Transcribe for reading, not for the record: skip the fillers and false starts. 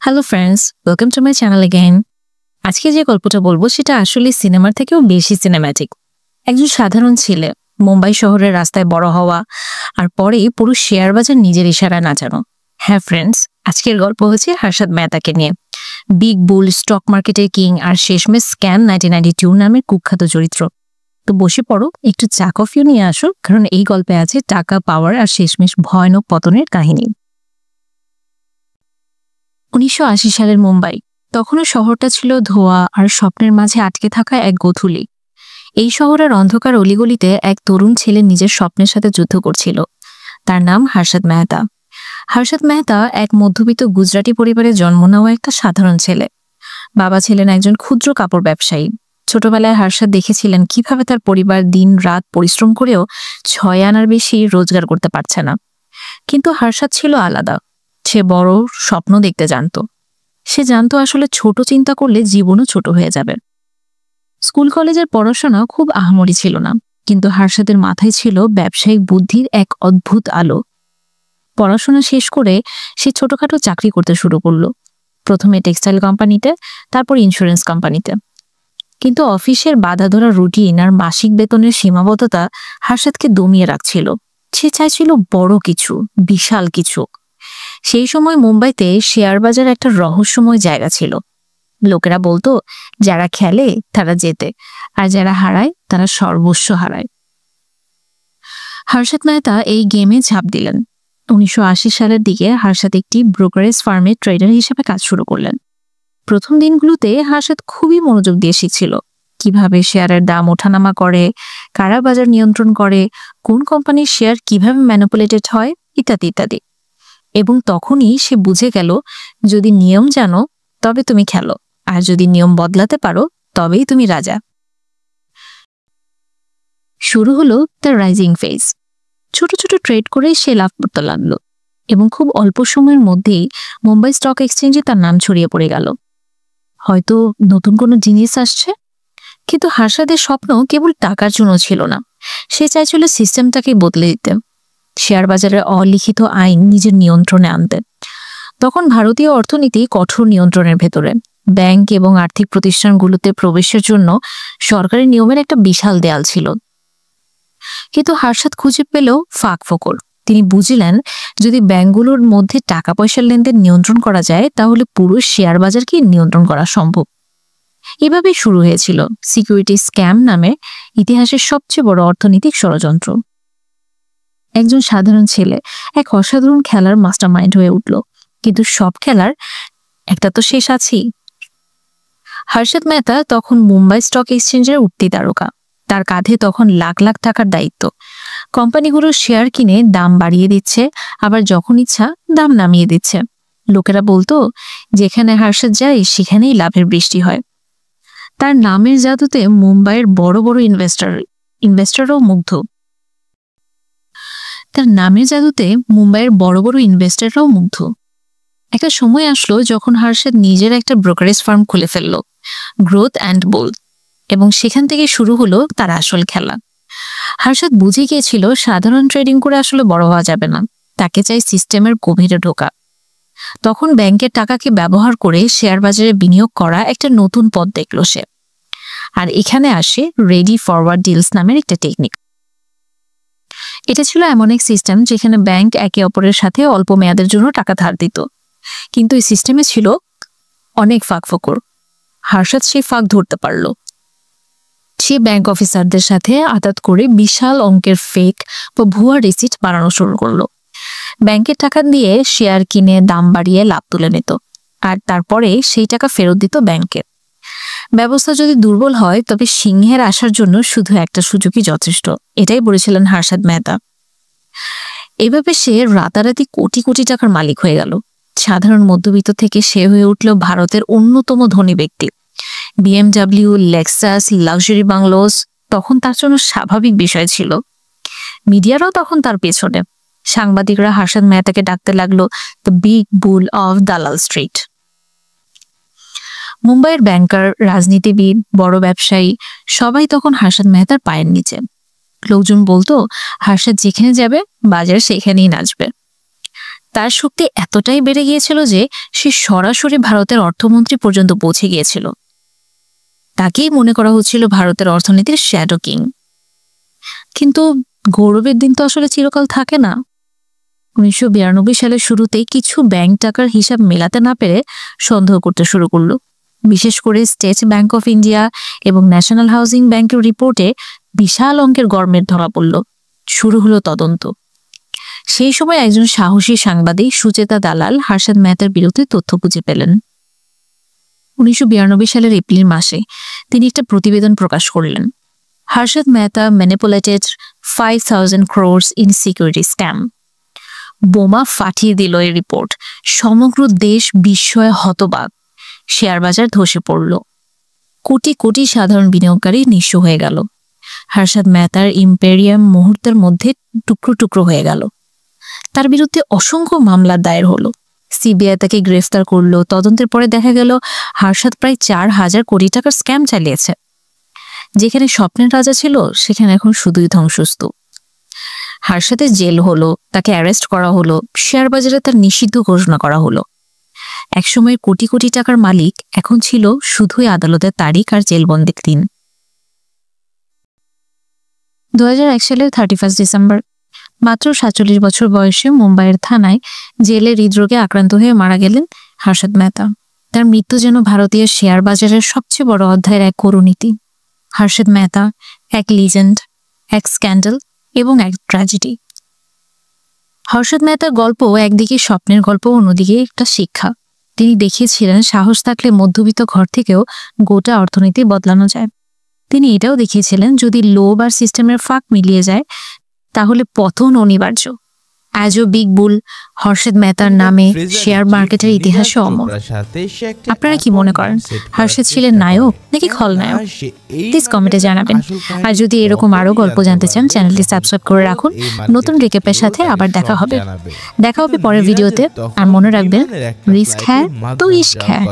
Hello friends, welcome to my channel again. আজকে যে গল্পটা বলবো সেটা আসলে সিনেমার থেকেও বেশি সিনেম্যাটিক। একজন সাধারণ ছেলে মুম্বাই শহরের রাস্তায় বড় হওয়া আর পরে পুরো শেয়ার বাজার নিজের ইশারায় নাচানো। হ্যাঁ ফ্রেন্ডস, আজকের গল্প হচ্ছে হর্ষদ মেহতাকে নিয়ে। বিগ বুল, স্টক মার্কেটের কিং আর শেষমেশ স্ক্যাম 1992 নামের কুখ্যাত চরিত্র। তো বসে পড়ো, একটু চা কফিও নিয়ে আসো, কারণ এই গল্পে আছে টাকা, পাওয়ার আর শেষমেশ ভয়ানক পতনের কাহিনী। 1980 সালের মুম্বাই। তখনও শহরটা ছিল ধোঁয়া আর স্বপ্নের মাঝে আটকে থাকা এক গোধূলি। এই শহরের অন্ধকার অলিগলিতে এক তরুণ ছেলে নিজের স্বপ্নের সাথে যুদ্ধ করছিল। তার নাম হর্ষদ মেহতা। হর্ষদ মেহতা এক মধ্যবিত্ত গুজরাটি পরিবারে জন্ম নেওয়া একটা সাধারণ ছেলে। বাবা ছিলেন একজন ক্ষুদ্র কাপড় ব্যবসায়ী। ছোটবেলায় হর্ষদ দেখেছিলেন কিভাবে তার পরিবার দিন রাত পরিশ্রম করেও 6 আনার বেশি রোজগার করতে পারছে না। কিন্তু হর্ষদ ছিল আলাদা। সে বড় স্বপ্ন দেখতে জানত। সে জানতো আসলে ছোট চিন্তা করলে জীবনও ছোট হয়ে যাবে। স্কুল কলেজের পড়াশোনা খুব আহামরি ছিল না, কিন্তু হর্ষদের মাথায় ছিল ব্যবসায়িক বুদ্ধির এক অদ্ভুত আলো। পড়াশোনা শেষ করে সে ছোটখাটো চাকরি করতে শুরু করলো। প্রথমে টেক্সটাইল কোম্পানিতে, তারপর ইন্স্যুরেন্স কোম্পানিতে। কিন্তু অফিসের বাধা ধরা রুটিন আর মাসিক বেতনের সীমাবদ্ধতা হর্ষদকে দমিয়ে রাখছিল। সে চাইছিল বড় কিছু, বিশাল কিছু। সেই সময় মুম্বাইতে শেয়ার বাজার একটা রহস্যময় জায়গা ছিল। লোকেরা বলতো, যারা খেলে তারা জেতে, আর যারা হারায় তারা সর্বস্ব হারায়। হর্ষদ মেহতা এই গেমে ঝাঁপ দিলেন। 1980 সালের দিকে হর্ষদ একটি ব্রোকারেজ ফার্মে ট্রেডার হিসেবে কাজ শুরু করলেন। প্রথম দিনগুলোতে হর্ষদ খুবই মনোযোগ দিয়ে শিখছিল কিভাবে শেয়ারের দাম ওঠানামা করে, কারা বাজার নিয়ন্ত্রণ করে, কোন কোম্পানির শেয়ার কিভাবে ম্যানিপুলেটেড হয়, ইত্যাদি ইত্যাদি। এবং তখনই সে বুঝে গেল, যদি নিয়ম জানো তবে তুমি খেলো, আর যদি নিয়ম বদলাতে পারো তবেই তুমি রাজা। শুরু হলো তার রাইজিং ফেজ। ছোট ছোট ট্রেড করে সে লাভ করতে লাগলো, এবং খুব অল্প সময়ের মধ্যেই মুম্বাই স্টক এক্সচেঞ্জে তার নাম ছড়িয়ে পড়ে গেল। হয়তো নতুন কোনো জিনিস আসছে, কিন্তু হর্ষদের স্বপ্ন কেবল টাকার জন্য ছিল না। সে চাইছিল সিস্টেমটাকে বদলে দিতে, শেয়ার বাজারের অলিখিত আইন নিজের নিয়ন্ত্রণে আনতে। তখন ভারতীয় অর্থনীতি কঠোর নিয়ন্ত্রণের ভেতরে। ব্যাংক এবং আর্থিক প্রতিষ্ঠানগুলোতে প্রবেশের জন্য সরকারি নিয়মের একটা বিশাল দেয়াল ছিল। কিন্তু হর্ষদ খুঁজে পেল ফাঁক ফোকর। তিনি বুঝলেন, যদি ব্যাংকগুলোর মধ্যে টাকা পয়সার লেনদেন নিয়ন্ত্রণ করা যায়, তাহলে পুরো শেয়ার বাজারকে নিয়ন্ত্রণ করা সম্ভব। এভাবেই শুরু হয়েছিল সিকিউরিটি স্ক্যাম নামে ইতিহাসের সবচেয়ে বড় অর্থনৈতিক ষড়যন্ত্র। একজন সাধারণ ছেলে এক অসাধারণ খেলার মাস্টারমাইন্ড হয়ে উঠল, কিন্তু সব খেলার একটা তো শেষ আছেই। হর্ষদ মেহতা তখন মুম্বাই স্টক এক্সচেঞ্জের উঠতি তারকা। তার কাঁধে তখন লাখ লাখ টাকার দায়িত্ব। কোম্পানিগুলোর শেয়ার কিনে দাম বাড়িয়ে দিচ্ছে, আবার যখন ইচ্ছা দাম নামিয়ে দিচ্ছে। লোকেরা বলতো, যেখানে হর্ষদ যায় সেখানেই লাভের বৃষ্টি হয়। তার নামের জাদুতে মুম্বাইয়ের বড় বড় ইনভেস্টররাও মুগ্ধ। একটা সময় আসলো যখন হর্ষদ নিজের একটা ব্রোকারেজ ফার্ম খুলে ফেললো, গ্রোথ অ্যান্ড বোল্ড, এবং সেখান থেকে শুরু হলো তার আসল খেলা। হর্ষদ বুঝে গিয়েছিল, সাধারণ ট্রেডিং করে আসলে বড় হওয়া যাবে না, তাকে চাই সিস্টেমের গভীরে ঢোকা। তখন ব্যাংকের টাকাকে ব্যবহার করে শেয়ার বাজারে বিনিয়োগ করা একটা নতুন পথ দেখলো সে। আর এখানে আসে রেডি ফরওয়ার্ড ডিলস নামের একটা টেকনিক। এটা ছিল এমন এক সিস্টেম যেখানে ব্যাংক একে অপরের সাথে অল্প মেয়াদের জন্য টাকা ধার দিত, কিন্তু এই সিস্টেমে ছিল অনেক ফাঁক ফোকর। হর্ষদ সেই ফাঁক ধরতে পারল। সে ব্যাংক অফিসারদের সাথে আতাত করে বিশাল অঙ্কের ফেক বা ভুয়া রিসিট বানানো শুরু করলো। ব্যাংকের টাকা দিয়ে শেয়ার কিনে দাম বাড়িয়ে লাভ তুলে নিত, আর তারপরে সেই টাকা ফেরত দিত ব্যাংকে। ব্যবস্থা যদি দুর্বল হয়, তবে সিংহের আসার জন্য শুধু একটা সুযোগই যথেষ্ট, এটাই বলেছিলেন হর্ষদ মেহতা। এভাবে সে রাতারাতি কোটি কোটি টাকার মালিক হয়ে গেল। সাধারণ মধ্যবিত্ত থেকে সে হয়ে উঠল ভারতের অন্যতম ধনী ব্যক্তি। BMW, লেক্সাস, লাক্সারি বাংলোস তখন তার জন্য স্বাভাবিক বিষয় ছিল। মিডিয়ারাও তখন তার পেছনে। সাংবাদিকরা হর্ষদ মেহতাকে ডাকতে লাগলো দ্য বিগ বুল অফ দালাল স্ট্রিট। মুম্বাইয়ের ব্যাংকার, রাজনীতিবিদ, বড় ব্যবসায়ী সবাই তখন হর্ষদ মেহতার পায়ের নিচে। লোকজন বলতো, হর্ষদ যেখানে যাবে বাজার সেখানেই নাচবে। তার শক্তি এতটাই বেড়ে গিয়েছিল যে সে সরাসরি ভারতের অর্থমন্ত্রী পর্যন্ত পৌঁছে গিয়েছিল। তাকেই মনে করা হচ্ছিল ভারতের অর্থনীতির শ্যাডো কিং। কিন্তু গৌরবের দিন তো আসলে চিরকাল থাকে না। 1992 সালের শুরুতেই কিছু ব্যাংক টাকার হিসাব মেলাতে না পেরে সন্দেহ করতে শুরু করলো। বিশেষ করে স্টেট ব্যাংক অফ ইন্ডিয়া এবং ন্যাশনাল হাউজিং ব্যাংকের রিপোর্টে বিশাল অঙ্কের গরমিল ধরা পড়ল। শুরু হলো তদন্ত। সেই সময় একজন সাহসী সাংবাদিক সুচেতা দালাল হর্ষদ মেহতার বিরুদ্ধে তথ্য খুঁজে পেলেন। 1992 সালের এপ্রিল মাসে তিনি একটা প্রতিবেদন প্রকাশ করলেন। Harshad Mehta manipulated 5,000 crores in security scam। বোমা ফাটিয়ে দিল এই রিপোর্ট। সমগ্র দেশ বিস্ময়ে হতবাক। শেয়ার বাজার ধসে পড়ল। কোটি কোটি সাধারণ বিনিয়োগকারী নিঃস্ব হয়ে গেল। হর্ষদ মেহতার ইম্পেরিয়াম মুহূর্তের মধ্যে টুকরো টুকরো হয়ে গেল। তার বিরুদ্ধে অসংখ্য মামলা দায়ের হলো। সিবিআই তাকে গ্রেফতার করলো। তদন্তের পরে দেখা গেল হর্ষদ প্রায় 4,000 কোটি টাকার স্ক্যাম চালিয়েছে। যেখানে স্বপ্নের রাজা ছিল সেখানে এখন শুধুই ধ্বংসস্তূপ। হর্ষদের জেল হলো, তাকে অ্যারেস্ট করা হলো, শেয়ার বাজারে তার নিষিদ্ধ ঘোষণা করা হলো। একসময় কোটি কোটি টাকার মালিক এখন ছিল শুধুই আদালতের তারিখ আর জেলবন্দির দিন। 2001 সালের 31 ডিসেম্বর মাত্র 47 বছর বয়সে মুম্বাইয়ের থানায় জেলে হৃদরোগে আক্রান্ত হয়ে মারা গেলেন হর্ষদ মেহতা। তার মৃত্যু যেন ভারতীয় শেয়ার বাজারের সবচেয়ে বড় অধ্যায়ের এক করুণীতি। হর্ষদ মেহতা এক লিজেন্ড, এক স্ক্যান্ডাল এবং এক ট্র্যাজেডি। হর্ষদ মেহতার গল্প একদিকে স্বপ্নের গল্প, অন্যদিকে একটা শিক্ষা। তিনি দেখিয়েছিলেন সাহস থাকলে মধ্যবিত্ত ঘর থেকেও গোটা অর্থনীতি বদলানো যায়। তিনি এটাও দেখিয়েছিলেন যদি লোভ আর সিস্টেমের ফাঁক মিলিয়ে যায় তাহলে পতন অনিবার্য। আজও বিগ বুল হর্ষদ মেহতার নামে শেয়ার মার্কেটের ইতিহাসে অমর। আপনারা কি মনে করেন, হর্ষদ ছিলেন নায়ক নাকি খলনায়ক? প্লিজ কমেন্টে জানাবেন। আর যদি এরকম আরো গল্প জানতে চান চ্যানেলটি সাবস্ক্রাইব করে রাখুন। নতুন রিক্যাপের সাথে আবার দেখা হবে পরের ভিডিওতে। আর মনে রাখবেন, রিস্ক হ্যায় তো ইশক হ্যায়।